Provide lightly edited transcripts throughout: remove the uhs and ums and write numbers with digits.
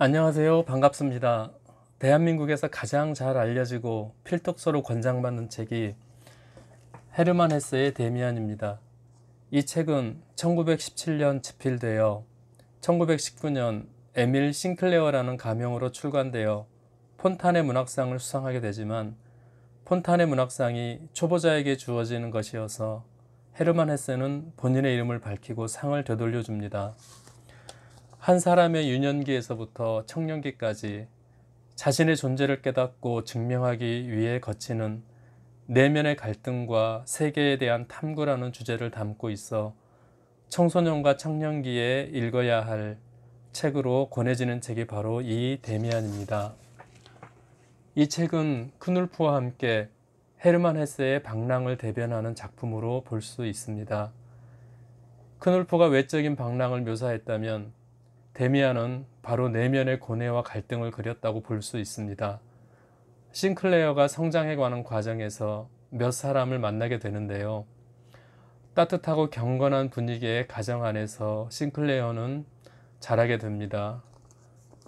안녕하세요. 반갑습니다. 대한민국에서 가장 잘 알려지고 필독서로 권장받는 책이 헤르만 헤세의 데미안입니다. 이 책은 1917년 집필되어 1919년 에밀 싱클레어라는 가명으로 출간되어 폰타네 문학상을 수상하게 되지만, 폰타네 문학상이 초보자에게 주어지는 것이어서 헤르만 헤세는 본인의 이름을 밝히고 상을 되돌려 줍니다. 한 사람의 유년기에서부터 청년기까지 자신의 존재를 깨닫고 증명하기 위해 거치는 내면의 갈등과 세계에 대한 탐구라는 주제를 담고 있어 청소년과 청년기에 읽어야 할 책으로 권해지는 책이 바로 이 데미안입니다. 이 책은 크눌프와 함께 헤르만 헤세의 방랑을 대변하는 작품으로 볼 수 있습니다. 크눌프가 외적인 방랑을 묘사했다면 데미안은 바로 내면의 고뇌와 갈등을 그렸다고 볼 수 있습니다. 싱클레어가 성장해가는 과정에서 몇 사람을 만나게 되는데요. 따뜻하고 경건한 분위기의 가정 안에서 싱클레어는 자라게 됩니다.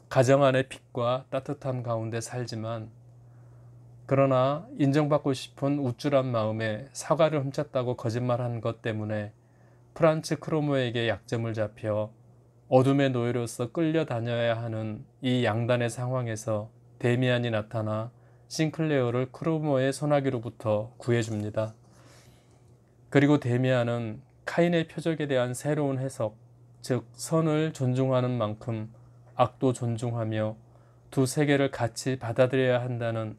가정 안의 빛과 따뜻함 가운데 살지만, 그러나 인정받고 싶은 우쭐한 마음에 사과를 훔쳤다고 거짓말한 것 때문에 프란츠 크로모에게 약점을 잡혀 어둠의 노예로서 끌려다녀야 하는 이 양단의 상황에서 데미안이 나타나 싱클레어를 크로모의 소나기로부터 구해줍니다. 그리고 데미안은 카인의 표적에 대한 새로운 해석, 즉 선을 존중하는 만큼 악도 존중하며 두 세계를 같이 받아들여야 한다는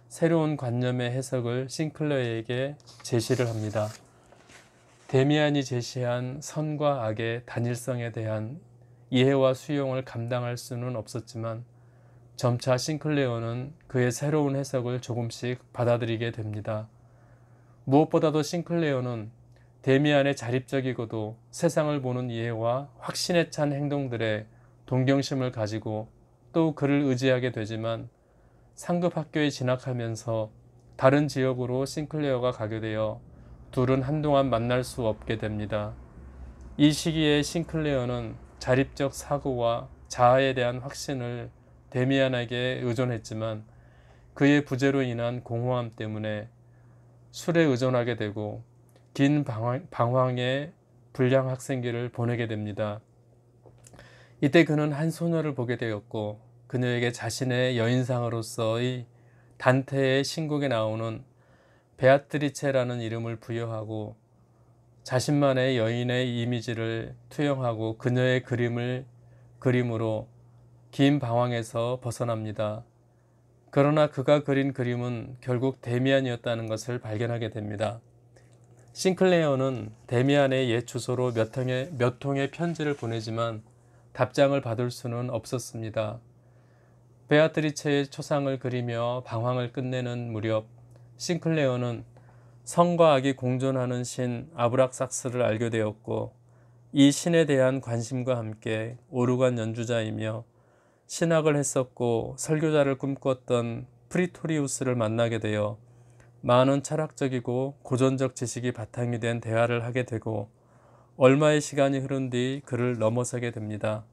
새로운 관념의 해석을 싱클레어에게 제시를 합니다. 데미안이 제시한 선과 악의 단일성에 대한 이해와 수용을 감당할 수는 없었지만, 점차 싱클레어는 그의 새로운 해석을 조금씩 받아들이게 됩니다. 무엇보다도 싱클레어는 데미안의 자립적이고도 세상을 보는 이해와 확신에 찬 행동들에 동경심을 가지고 또 그를 의지하게 되지만, 상급 학교에 진학하면서 다른 지역으로 싱클레어가 가게 되어 둘은 한동안 만날 수 없게 됩니다. 이 시기에 싱클레어는 자립적 사고와 자아에 대한 확신을 데미안에게 의존했지만, 그의 부재로 인한 공허함 때문에 술에 의존하게 되고 긴 방황의 불량 학생기를 보내게 됩니다. 이때 그는 한 소녀를 보게 되었고, 그녀에게 자신의 여인상으로서의 단테의 신곡에 나오는 베아트리체라는 이름을 부여하고 자신만의 여인의 이미지를 투영하고 그녀의 그림으로 긴 방황에서 벗어납니다. 그러나 그가 그린 그림은 결국 데미안이었다는 것을 발견하게 됩니다. 싱클레어는 데미안의 옛 주소로 몇 통의 편지를 보내지만 답장을 받을 수는 없었습니다. 베아트리체의 초상을 그리며 방황을 끝내는 무렵, 싱클레어는 성과 악이 공존하는 신 아브락삭스를 알게 되었고, 이 신에 대한 관심과 함께 오르간 연주자이며 신학을 했었고 설교자를 꿈꿨던 프리토리우스를 만나게 되어 많은 철학적이고 고전적 지식이 바탕이 된 대화를 하게 되고, 얼마의 시간이 흐른 뒤 그를 넘어서게 됩니다.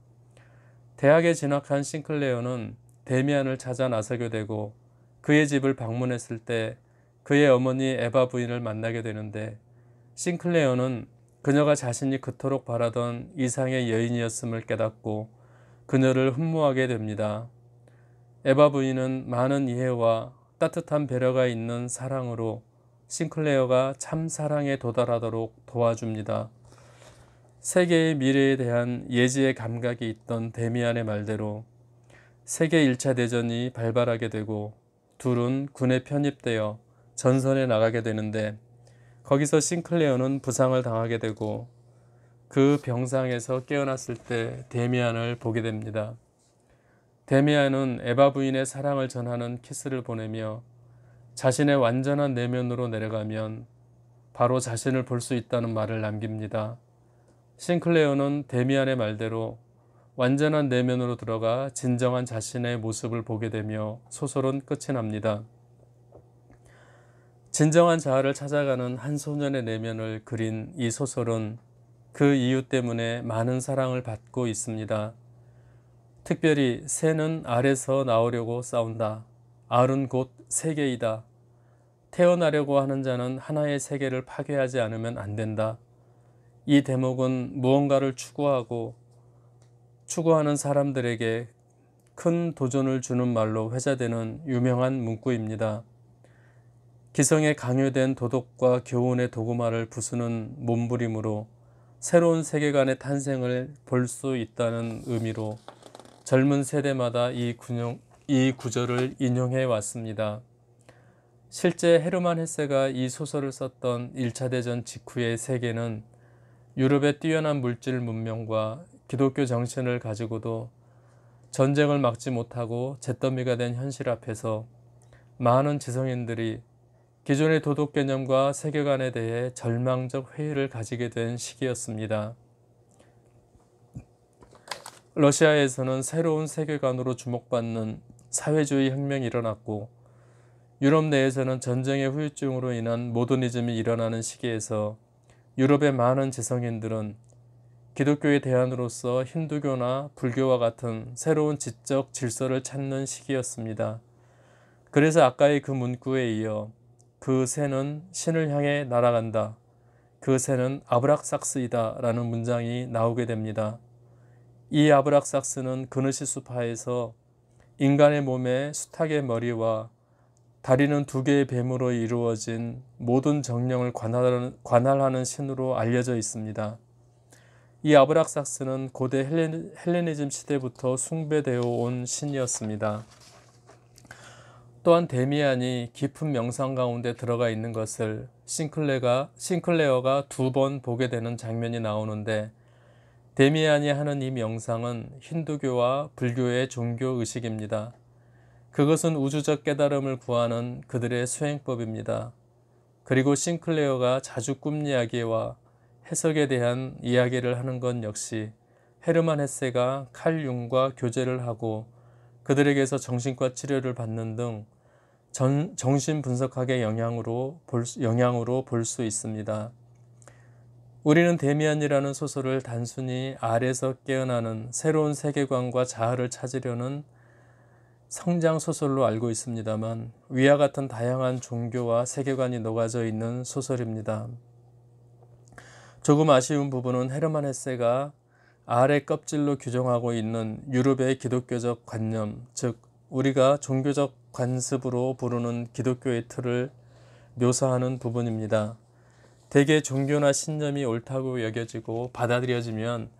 대학에 진학한 싱클레어는 데미안을 찾아 나서게 되고, 그의 집을 방문했을 때 그의 어머니 에바 부인을 만나게 되는데, 싱클레어는 그녀가 자신이 그토록 바라던 이상의 여인이었음을 깨닫고 그녀를 흠모하게 됩니다. 에바 부인은 많은 이해와 따뜻한 배려가 있는 사랑으로 싱클레어가 참 사랑에 도달하도록 도와줍니다. 세계의 미래에 대한 예지의 감각이 있던 데미안의 말대로 세계 1차 대전이 발발하게 되고 둘은 군에 편입되어 전선에 나가게 되는데, 거기서 싱클레어는 부상을 당하게 되고 그 병상에서 깨어났을 때 데미안을 보게 됩니다. 데미안은 에바 부인의 사랑을 전하는 키스를 보내며 자신의 완전한 내면으로 내려가면 바로 자신을 볼 수 있다는 말을 남깁니다. 싱클레어는 데미안의 말대로 완전한 내면으로 들어가 진정한 자신의 모습을 보게 되며 소설은 끝이 납니다. 진정한 자아를 찾아가는 한 소년의 내면을 그린 이 소설은 그 이유 때문에 많은 사랑을 받고 있습니다. 특별히 새는 알에서 나오려고 싸운다. 알은 곧 세계이다. 태어나려고 하는 자는 하나의 세계를 파괴하지 않으면 안 된다. 이 대목은 무언가를 추구하는 사람들에게 큰 도전을 주는 말로 회자되는 유명한 문구입니다. 기성에 강요된 도덕과 교훈의 도구마를 부수는 몸부림으로 새로운 세계관의 탄생을 볼 수 있다는 의미로 젊은 세대마다 이 구절을 인용해 왔습니다. 실제 헤르만 헤세가 이 소설을 썼던 1차 대전 직후의 세계는 유럽의 뛰어난 물질 문명과 기독교 정신을 가지고도 전쟁을 막지 못하고 잿더미가 된 현실 앞에서 많은 지성인들이 기존의 도덕 개념과 세계관에 대해 절망적 회의를 가지게 된 시기였습니다. 러시아에서는 새로운 세계관으로 주목받는 사회주의 혁명이 일어났고 유럽 내에서는 전쟁의 후유증으로 인한 모더니즘이 일어나는 시기에서 유럽의 많은 지성인들은 기독교의 대안으로서 힌두교나 불교와 같은 새로운 지적 질서를 찾는 시기였습니다. 그래서 아까의 그 문구에 이어 그 새는 신을 향해 날아간다. 그 새는 아브락삭스이다 라는 문장이 나오게 됩니다. 이 아브락삭스는 그느시수파에서 인간의 몸에 수탉의 머리와 다리는 2개의 뱀으로 이루어진 모든 정령을 관할하는 신으로 알려져 있습니다. 이 아브락삭스는 고대 헬레니즘 시대부터 숭배되어 온 신이었습니다. 또한 데미안이 깊은 명상 가운데 들어가 있는 것을 싱클레어가 2번 보게 되는 장면이 나오는데 데미안이 하는 이 명상은 힌두교와 불교의 종교의식입니다. 그것은 우주적 깨달음을 구하는 그들의 수행법입니다. 그리고 싱클레어가 자주 꿈 이야기와 해석에 대한 이야기를 하는 것 역시 헤르만 헤세가 칼 융과 교제를 하고 그들에게서 정신과 치료를 받는 등 정신분석학의 영향으로 볼 수 있습니다. 우리는 데미안이라는 소설을 단순히 알에서 깨어나는 새로운 세계관과 자아를 찾으려는 성장소설로 알고 있습니다만 위와 같은 다양한 종교와 세계관이 녹아져 있는 소설입니다. 조금 아쉬운 부분은 헤르만 헤세가 알의 껍질로 규정하고 있는 유럽의 기독교적 관념, 즉 우리가 종교적 관습으로 부르는 기독교의 틀을 묘사하는 부분입니다. 대개 종교나 신념이 옳다고 여겨지고 받아들여지면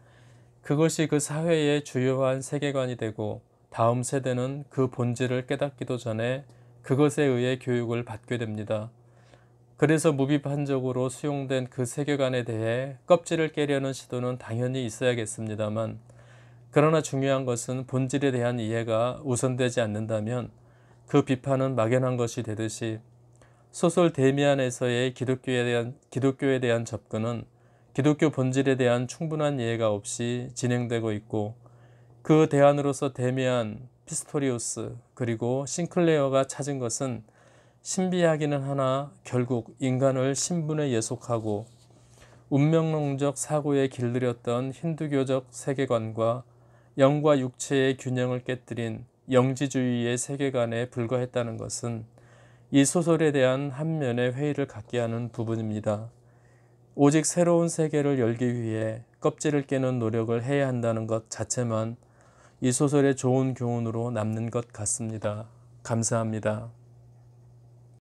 그것이 그 사회의 주요한 세계관이 되고 다음 세대는 그 본질을 깨닫기도 전에 그것에 의해 교육을 받게 됩니다. 그래서 무비판적으로 수용된 그 세계관에 대해 껍질을 깨려는 시도는 당연히 있어야겠습니다만 그러나 중요한 것은 본질에 대한 이해가 우선되지 않는다면 그 비판은 막연한 것이 되듯이 소설 데미안에서의 기독교에 대한 접근은 기독교 본질에 대한 충분한 이해가 없이 진행되고 있고 그 대안으로서 데미안, 피스토리우스 그리고 싱클레어가 찾은 것은 신비하기는 하나 결국 인간을 신분에 예속하고 운명론적 사고에 길들였던 힌두교적 세계관과 영과 육체의 균형을 깨뜨린 영지주의의 세계관에 불과했다는 것은 이 소설에 대한 한면의 회의를 갖게 하는 부분입니다. 오직 새로운 세계를 열기 위해 껍질을 깨는 노력을 해야 한다는 것 자체만 이 소설의 좋은 교훈으로 남는 것 같습니다. 감사합니다.